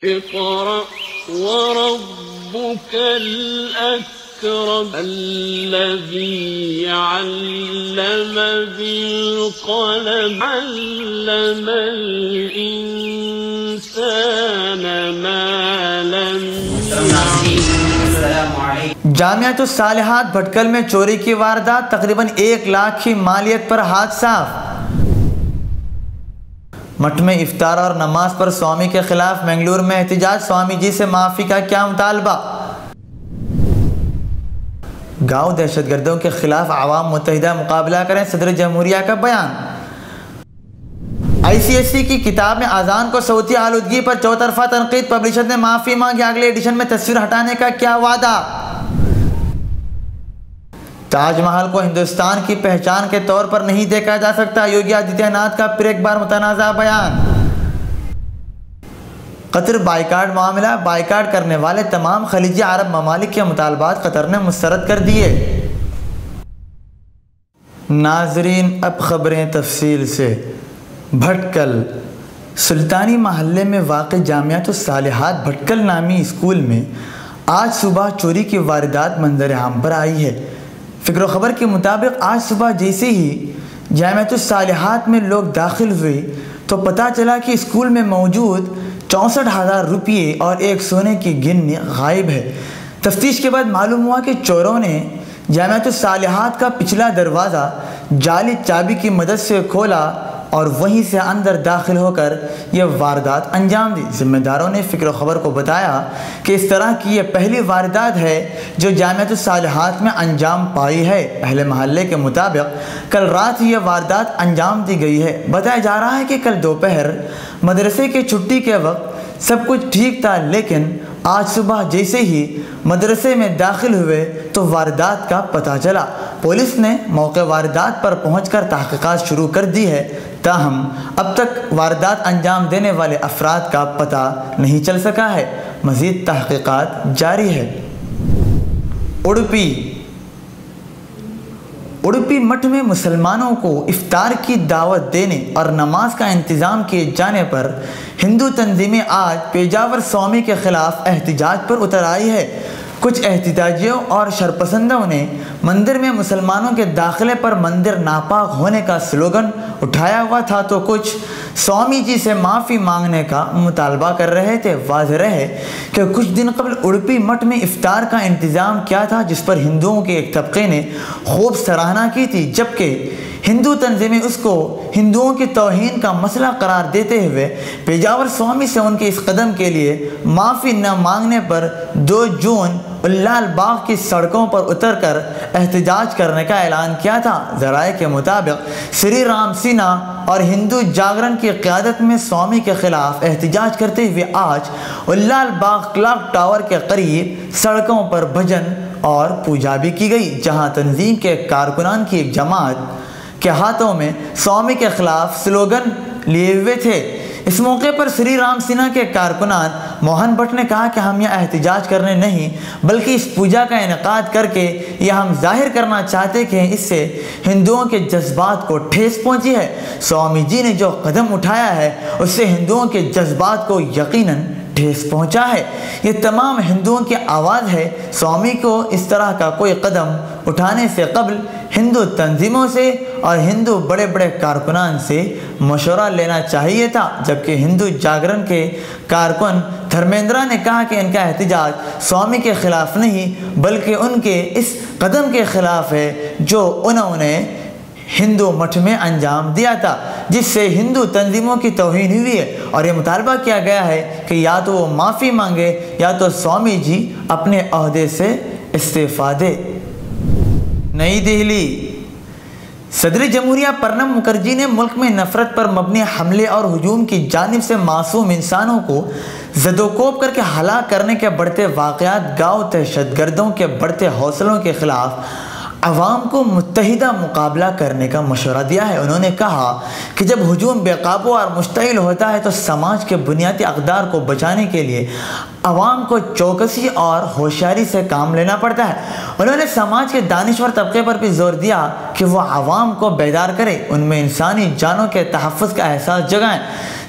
اقرأ وربك الأكرم الذي علم بالقلم علم الإنسان ما لم يعلم۔ جامعۃ الصالحات بھٹکل میں چوری کی واردات، تقریباً 1 لاکھ کی مالیت پر ہاتھ صاف۔ مٹھ میں افطار اور نماز پر سوامی کے خلاف منگلور میں احتجاج، سوامی جی سے معافی کا کیا مطالبہ؟ گاؤں دہشت گردوں کے خلاف عوام متحدہ مقابلہ کریں، صدر جمہوریہ کا بیان۔ ICSE کی کتاب میں اذان کو صوتی آلودگی پر چوطرفہ تنقید، پبلشر نے معافی مانگی، اگلے ایڈیشن میں تصویر ہٹانے کا کیا وعدہ؟ تاج محل کو ہندوستان کی پہچان کے طور پر نہیں دیکھا جا سکتا، یوگی آدتیہ ناتھ کا پھر ایک بار متنازع بیان۔ قطر بائیکاٹ معاملہ، بائیکاٹ کرنے والے تمام خلیجی عرب ممالک کے مطالبات قطر نے مسترد کر دیے۔ ناظرین اب خبریں تفصیل سے۔ بھٹکل سلطانی محلے میں واقع جامعۃ الصالحات بھٹکل نامی اسکول میں آج صبح چوری کی واردات منظر عام پر آئی ہے۔ فکر و خبر کے مطابق آج صبح جیسے ہی جامعۃ الصالحات میں لوگ داخل ہوئے تو پتہ چلا کہ اسکول میں موجود 64,000 روپیے اور ایک سونے کی گنی غائب ہے۔ تفتیش کے بعد معلوم ہوا کہ چوروں نے جامعۃ الصالحات کا پچھلا دروازہ جعلی چابی کی مدد سے کھولا اور وہیں سے اندر داخل ہو کر یہ واردات انجام دی۔ ذمہ داروں نے فکر و خبر کو بتایا کہ اس طرح کی یہ پہلی واردات ہے جو جامعۃ الصالحات میں انجام پائی ہے۔ اہل محلے کے مطابق کل رات یہ واردات انجام دی گئی ہے۔ بتایا جا رہا ہے کہ کل دوپہر مدرسے کی چھٹی کے وقت سب کچھ ٹھیک تھا، لیکن آج صبح جیسے ہی مدرسے میں داخل ہوئے تو واردات کا پتہ چلا۔ پولیس نے موقع واردات پر پہنچ کر تحقیقات شروع کر دی ہے، تاہم اب تک واردات انجام دینے والے افراد کا پتہ نہیں چل سکا ہے۔ مزید تحقیقات جاری ہے۔ اڑپی مٹھ میں مسلمانوں کو افطار کی دعوت دینے اور نماز کا انتظام کیے جانے پر ہندو تنظیمیں آج پیجاور سوامی کے خلاف احتجاج پر اتر آئی ہے۔ کچھ احتجاجیوں اور شرپسندوں نے مندر میں مسلمانوں کے داخلے پر مندر ناپاک ہونے کا سلوگن اٹھایا ہوا تھا تو کچھ سوامی جی سے معافی مانگنے کا مطالبہ کر رہے تھے۔ واضح رہے کہ کچھ دن قبل اڑپی مٹھ میں افطار کا انتظام کیا تھا، جس پر ہندوؤں کے ایک طبقے نے خوب سراہنا کی تھی، جبکہ ہندو تنظیمیں اس کو ہندوؤں کی توہین کا مسئلہ قرار دیتے ہوئے پیجاور سوامی سے ان کے اس قدم کے لیے معافی نہ مانگنے پر 2 جون لال باغ کی سڑکوں پر اتر کر احتجاج کرنے کا اعلان کیا تھا۔ ذرائع کے مطابق سری رام سینا اور ہندو جاگرن کی قیادت میں سوامی کے خلاف احتجاج کرتے ہوئے آج لال باغ کلاک ٹاور کے قریب سڑکوں پر بھجن اور پوجا بھی کی گئی، جہاں تنظیم کے کارکنان کی ایک جماعت کے ہاتھوں میں سوامی کے خلاف سلوگن لیے ہوئے تھے۔ اس موقع پر سری رام سینا کے کارکنان موہن بھٹ نے کہا کہ ہم یہاں احتجاج کرنے نہیں بلکہ اس پوجا کا انعقاد کر کے یہ ہم ظاہر کرنا چاہتے کہ اس سے ہندوؤں کے جذبات کو ٹھیس پہنچی ہے۔ سوامی جی نے جو قدم اٹھایا ہے اس سے ہندوؤں کے جذبات کو یقیناً ٹھیس پہنچا ہے۔ یہ تمام ہندوؤں کی آواز ہے۔ سوامی کو اس طرح کا کوئی قدم اٹھانے سے قبل ہندو تنظیموں سے اور ہندو بڑے بڑے کارکنان سے مشورہ لینا چاہیے تھا، جبکہ ہندو جاگرن کے کارکن دھرمیندرا نے کہا کہ ان کا احتجاج سوامی کے خلاف نہیں بلکہ ان کے اس قدم کے خلاف ہے جو انہوں نے ہندو مٹھ میں انجام دیا تھا، جس سے ہندو تنظیموں کی توہین ہوئی ہے، اور یہ مطالبہ کیا گیا ہے کہ یا تو وہ معافی مانگے یا تو سوامی جی اپنے عہدے سے استعفیٰ دے۔ نئی دہلی، صدر جمہوریہ پرنب مکھرجی نے ملک میں نفرت پر مبنی حملے اور ہجوم کی جانب سے معصوم انسانوں کو زدوکوب کر کے ہلاک کرنے کے بڑھتے واقعات، گاؤں دہشت گردوں کے بڑھتے حوصلوں کے خلاف عوام کو متحدہ مقابلہ کرنے کا مشورہ دیا ہے۔ انہوں نے کہا کہ جب ہجوم بے قابو اور مشتعل ہوتا ہے تو سماج کے بنیادی اقدار کو بچانے کے لیے عوام کو چوکسی اور ہوشیاری سے کام لینا پڑتا ہے۔ انہوں نے سماج کے دانشور طبقے پر بھی زور دیا کہ وہ عوام کو بیدار کرے، ان میں انسانی جانوں کے تحفظ کا احساس جگائیں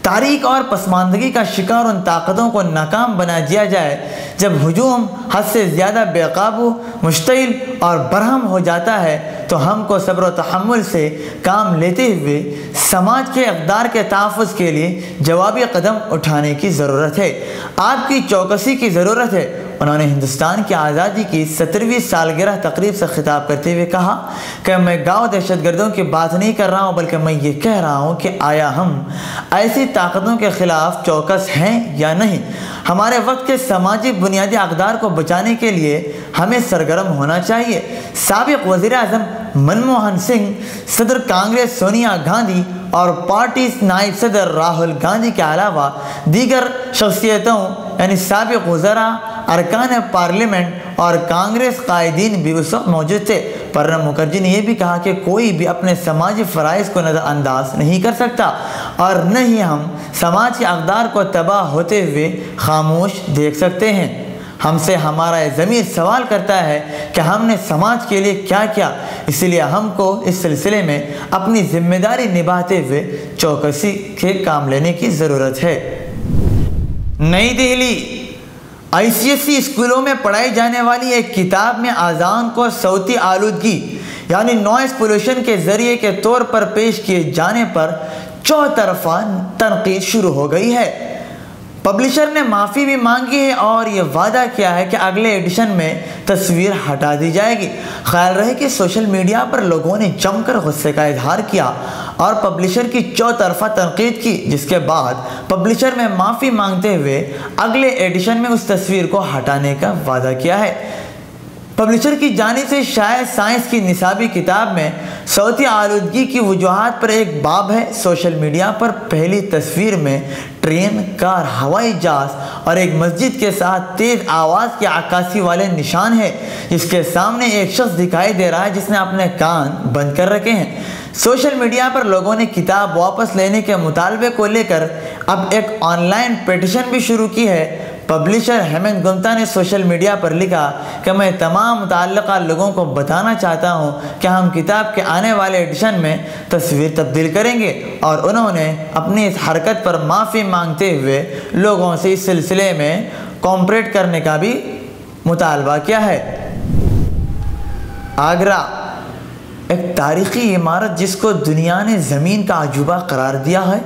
تاریخ اور پسماندگی کا شکار ان طاقتوں کو ناکام بنا دیا جائے جب ہجوم حد سے زیادہ بے قابو، مشتعل اور برہم ہو جاتا ہے تو ہم کو صبر و تحمل سے کام لیتے ہوئے سماج کے اقدار کے تحفظ کے لیے جوابی قدم اٹھانے کی ضرورت ہے۔ آپ کی چوکسی کی ضرورت ہے۔ انہوں نے ہندوستان کی آزادی کی 70ویں سالگرہ تقریب سے خطاب کرتے ہوئے کہا کہ میں گاؤں دہشت گردوں کی بات نہیں کر رہا ہوں، بلکہ میں یہ کہہ رہا ہوں کہ آیا ہم ایسی طاقتوں کے خلاف چوکس ہیں یا نہیں۔ ہمارے وقت کے سماجی بنیادی اقدار کو بچانے کے لیے ہمیں سرگرم ہونا چاہیے۔ سابق وزیر اعظم منموہن سنگھ، صدر کانگریس سونیا گاندھی اور پارٹی نائب صدر راہل گاندھی کے علاوہ دیگر شخصیتوں یعنی سابق وزراء، ارکان پارلیمنٹ اور کانگریس قائدین بھی اس وقت موجود تھے۔ پرنب مکھرجی نے یہ بھی کہا کہ کوئی بھی اپنے سماجی فرائض کو نظر انداز نہیں کر سکتا اور نہ ہی ہم سماج کے اقدار کو تباہ ہوتے ہوئے خاموش دیکھ سکتے ہیں۔ ہم سے ہمارا ضمیر سوال کرتا ہے کہ ہم نے سماج کے لیے کیا کیا، اس لیے ہم کو اس سلسلے میں اپنی ذمہ داری نبھاتے ہوئے چوکسی کے کام لینے کی ضرورت ہے۔ نئی دہلی، ICSE اسکولوں میں پڑھائی جانے والی ایک کتاب میں اذان کو صوتی آلودگی یعنی نوائز پولوشن کے ذریعے کے طور پر پیش کیے جانے پر چوطرفہ تنقید شروع ہو گئی ہے۔ پبلشر نے معافی بھی مانگی ہے اور یہ وعدہ کیا ہے کہ اگلے ایڈیشن میں تصویر ہٹا دی جائے گی۔ خیال رہے کہ سوشل میڈیا پر لوگوں نے جم کر غصے کا اظہار کیا اور پبلشر کی چوطرفہ تنقید کی، جس کے بعد پبلشر میں معافی مانگتے ہوئے اگلے ایڈیشن میں اس تصویر کو ہٹانے کا وعدہ کیا ہے۔ پبلشر کی جانب سے شائع سائنس کی نصابی کتاب میں صوتی آلودگی کی وجوہات پر ایک باب ہے۔ سوشل میڈیا پر پہلی تصویر میں ٹرین، کار، ہوائی جہاز اور ایک مسجد کے ساتھ تیز آواز کی عکاسی والے نشان ہے، جس کے سامنے ایک شخص دکھائی دے رہا ہے جس نے اپنے کان بند کر رکھے ہیں۔ سوشل میڈیا پر لوگوں نے کتاب واپس لینے کے مطالبے کو لے کر اب ایک آن لائن پیٹیشن بھی شروع کی ہے۔ پبلشر ہیمنت گپتا نے سوشل میڈیا پر لکھا کہ میں تمام متعلقہ لوگوں کو بتانا چاہتا ہوں کہ ہم کتاب کے آنے والے ایڈیشن میں تصویر تبدیل کریں گے، اور انہوں نے اپنی اس حرکت پر معافی مانگتے ہوئے لوگوں سے اس سلسلے میں کوآپریٹ کرنے کا بھی مطالبہ کیا ہے۔ آگرہ، ایک تاریخی عمارت جس کو دنیا نے زمین کا عجوبہ قرار دیا ہے،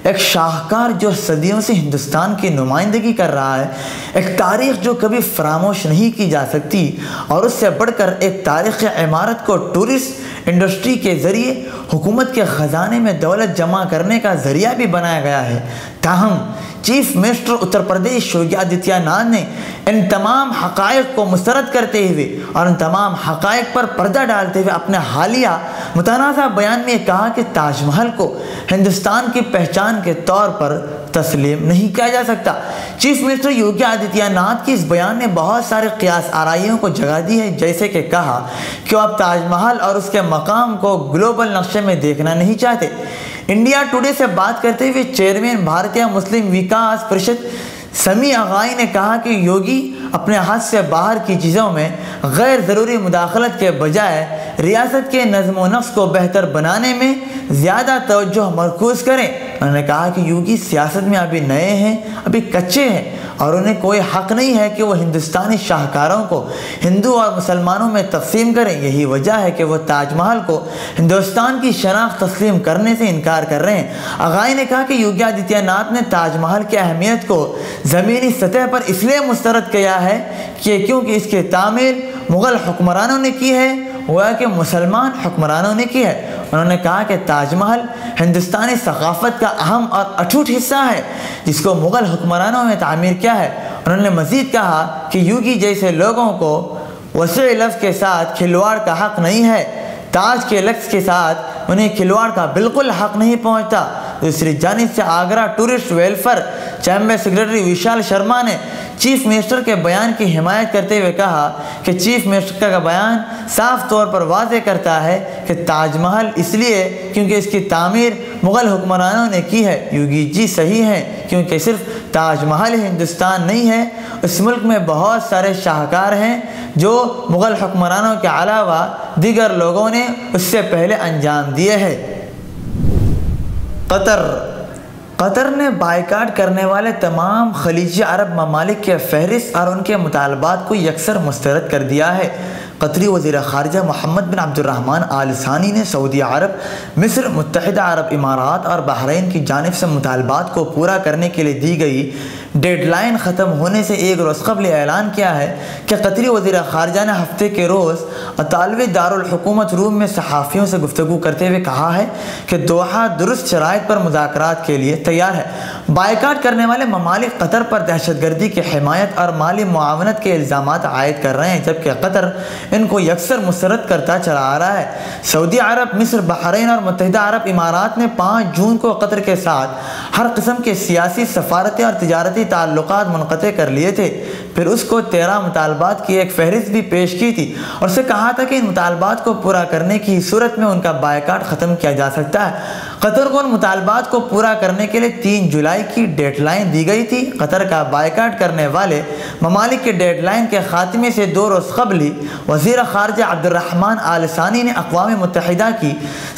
ایک شاہکار جو صدیوں سے ہندوستان کی نمائندگی کر رہا ہے، ایک تاریخ جو کبھی فراموش نہیں کی جا سکتی، اور اس سے بڑھ کر ایک تاریخی عمارت کو ٹورسٹ انڈسٹری کے ذریعے حکومت کے خزانے میں دولت جمع کرنے کا ذریعہ بھی بنایا گیا ہے۔ تاہم چیف منسٹر اتر پردیش یوگی آدتیہ ناتھ نے ان تمام حقائق کو مسترد کرتے ہوئے اور ان تمام حقائق پر پردہ ڈالتے ہوئے اپنے حالیہ متنازع بیان میں کہا کہ تاج محل کو ہندوستان کی پہچان کے طور پر تسلیم نہیں کیا جا سکتا۔ چیف منسٹر یوگی آدتیہ ناتھ کی اس بیان نے بہت سارے قیاس آرائیوں کو جگہ دی ہے، جیسے کہ کہا کہ وہ اب تاج محل اور اس کے مقام کو گلوبل نقشے میں دیکھنا نہیں چاہتے۔ انڈیا ٹوڈے سے بات کرتے ہوئے چیئرمین بھارتیہ مسلم وکاس پریشد سمیع اغائی نے کہا کہ یوگی اپنے ہاتھ سے باہر کی چیزوں میں غیر ضروری مداخلت کے بجائے ریاست کے نظم و نسق کو بہتر بنانے میں زیادہ توجہ مرکوز کریں۔ انہوں نے کہا کہ یوگی سیاست میں ابھی نئے ہیں، ابھی کچے ہیں، اور انہیں کوئی حق نہیں ہے کہ وہ ہندوستانی شاہکاروں کو ہندو اور مسلمانوں میں تقسیم کریں۔ یہی وجہ ہے کہ وہ تاج محل کو ہندوستان کی شناخت تسلیم کرنے سے انکار کر رہے ہیں۔ اغائی نے کہا کہ یوگی آدتیہ ناتھ نے تاج محل کی اہمیت کو زمینی سطح پر اس لیے مسترد کیا ہے کہ کیونکہ اس کی تعمیر مغل حکمرانوں نے کی ہے، ہوا کہ مسلمان حکمرانوں نے کی ہے۔ انہوں نے کہا کہ تاج محل ہندوستانی ثقافت کا اہم اور اٹوٹ حصہ ہے جس کو مغل حکمرانوں نے تعمیر کیا ہے۔ انہوں نے مزید کہا کہ یوگی جیسے لوگوں کو وسیع لفظ کے ساتھ کھلواڑ کا حق نہیں ہے، تاج کے لفظ کے ساتھ انہیں کھلواڑ کا بالکل حق نہیں پہنچتا۔ دوسری جانب سے Agra tourist welfare chamber secretary Vishal Sharma نے چیف منسٹر کے بیان کی حمایت کرتے ہوئے کہا کہ چیف منسٹر کا بیان صاف طور پر واضح کرتا ہے کہ تاج محل اس لیے کیونکہ اس کی تعمیر مغل حکمرانوں نے کی ہے۔ یوگی جی صحیح ہیں، کیونکہ صرف تاج محل ہندوستان نہیں ہے، اس ملک میں بہت سارے شاہکار ہیں جو مغل حکمرانوں کے علاوہ دیگر لوگوں نے اس سے پہلے انجام دیے ہیں۔ قطر نے بائیکاٹ کرنے والے تمام خلیجی عرب ممالک کے فہرست اور ان کے مطالبات کو یکسر مسترد کر دیا ہے۔ قطری وزیر خارجہ محمد بن عبد الرحمن آل ثانی نے سعودی عرب، مصر، متحدہ عرب امارات اور بحرین کی جانب سے مطالبات کو پورا کرنے کے لیے دی گئی ڈیڈ لائن ختم ہونے سے ایک روز قبل اعلان کیا ہے کہ قطری وزیر خارجہ نے ہفتے کے روز اطالوی دارالحکومت روم میں صحافیوں سے گفتگو کرتے ہوئے کہا ہے کہ دوحہ درست شرائط پر مذاکرات کے لیے تیار ہے۔ بائیکاٹ کرنے والے ممالک قطر پر دہشت گردی کی حمایت اور مالی معاونت کے الزامات عائد کر رہے ہیں، جبکہ قطر ان کو یکسر مسترد کرتا چلا آ رہا ہے۔ سعودی عرب، مصر، بحرین اور متحدہ عرب امارات نے 5 جون کو قطر کے ساتھ ہر قسم کے سیاسی، سفارتی اور تجارتی تعلقات منقطع کر لیے تھے، پھر اس کو 13 مطالبات کی ایک فہرست بھی پیش کی تھی اور اسے کہا تھا کہ ان مطالبات کو پورا کرنے کی صورت میں ان کا بائیکاٹ ختم کیا جا سکتا ہے۔ قطر کو ان مطالبات کو پورا کرنے کے لیے 3 جولائی کی ڈیڈ لائن دی گئی تھی۔ قطر کا بائیکاٹ کرنے والے ممالک کے ڈیڈ لائن کے خاتمے سے 2 روز قبل ہی وزیر خارجہ عبد الرحمن آل ثانی نے اقوام متحدہ کی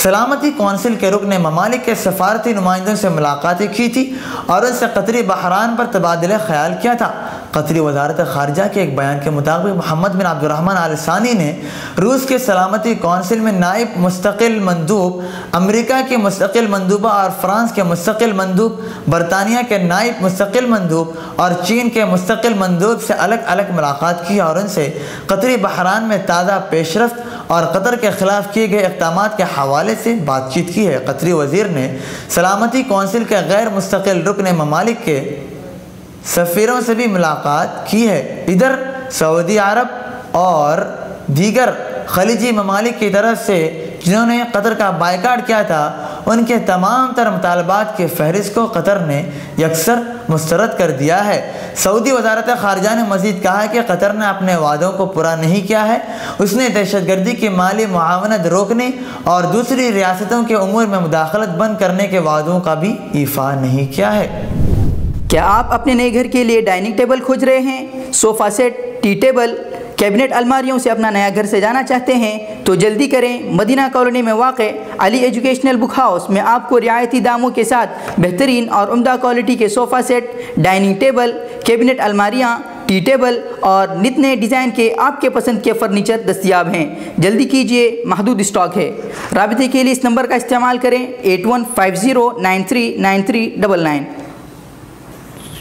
سلامتی کونسل کے رکن ممالک کے سفارتی نمائندوں سے ملاقاتیں کی تھی اور ان سے قطری بحران پر تبادلہ خیال کیا تھا۔ قطری وزارت خارجہ کے ایک بیان کے مطابق محمد بن عبد الرحمن آل ثانی نے روس کے سلامتی کونسل میں نائب مستقل مندوب، امریکہ کے مستقل مندوبہ اور فرانس کے مستقل مندوب، برطانیہ کے نائب مستقل مندوب اور چین کے مستقل مندوب سے الگ الگ ملاقات کی اور ان سے قطری بحران میں تازہ پیش رفت اور قطر کے خلاف کیے گئے اقدامات کے حوالے سے بات چیت کی ہے۔ قطری وزیر نے سلامتی کونسل کے غیر مستقل رکن ممالک کے سفیروں سے بھی ملاقات کی ہے۔ ادھر سعودی عرب اور دیگر خلیجی ممالک کی طرف سے جنہوں نے قطر کا بائیکاٹ کیا تھا، ان کے تمام تر مطالبات کے فہرست کو قطر نے یکسر مسترد کر دیا ہے۔ سعودی وزارت خارجہ نے مزید کہا ہے کہ قطر نے اپنے وعدوں کو پورا نہیں کیا ہے۔ اس نے دہشت گردی کی مالی معاونت روکنے اور دوسری ریاستوں کے امور میں مداخلت بند کرنے کے وعدوں کا بھی ایفا نہیں کیا ہے۔ کیا آپ اپنے نئے گھر کے لیے ڈائننگ ٹیبل کھوج رہے ہیں؟ Sofa set, tea table, cabinet الماریوں سے اپنا نیا گھر سجانا چاہتے ہیں تو جلدی کریں۔ مدینہ کالونی میں واقع علی ایجوکیشنل بک ہاؤس میں آپ کو رعایتی داموں کے ساتھ بہترین اور عمدہ کوالٹی کے sofa set, dining table, cabinet الماریاں، ٹی ٹیبل اور نت نئے ڈیزائن کے آپ کے پسند کے فرنیچر دستیاب ہیں۔ جلدی کیجئے، محدود اسٹاک ہے۔ رابطے کے لیے اس نمبر کا استعمال کریں 8150939399۔